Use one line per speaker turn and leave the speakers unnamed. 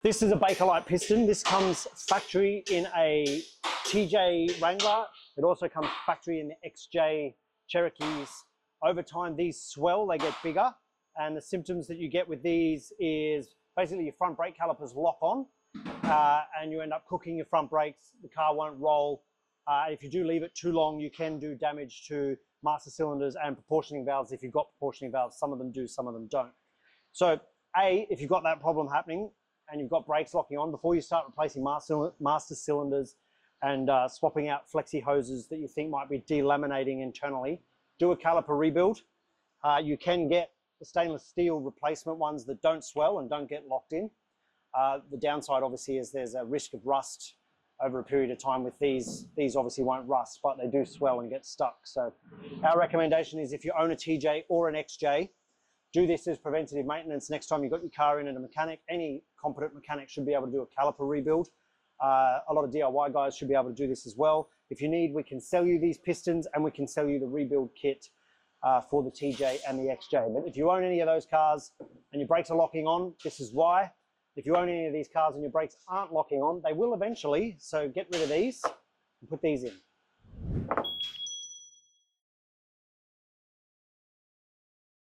This is a Bakelite piston. This comes factory in a TJ Wrangler. It also comes factory in the XJ Cherokees. Over time, these swell, they get bigger. And the symptoms that you get with these is basically your front brake calipers lock on and you end up cooking your front brakes. The car won't roll. If you do leave it too long, you can do damage to master cylinders and proportioning valves if you've got proportioning valves. Some of them do, some of them don't. So if you've got that problem happening and you've got brakes locking on, before you start replacing master cylinders and swapping out flexi hoses that you think might be delaminating internally, do a caliper rebuild. You can get the stainless steel replacement ones that don't swell and don't get locked in. The downside obviously is there's a risk of rust over a period of time with these. These obviously won't rust, but they do swell and get stuck. So our recommendation is if you own a TJ or an XJ, do this as preventative maintenance. Next time you've got your car in at a mechanic, any competent mechanic should be able to do a caliper rebuild. A lot of DIY guys should be able to do this as well. If you need, we can sell you these pistons and we can sell you the rebuild kit for the TJ and the XJ. But if you own any of those cars and your brakes are locking on, this is why. If you own any of these cars and your brakes aren't locking on, they will eventually, so get rid of these and put these in.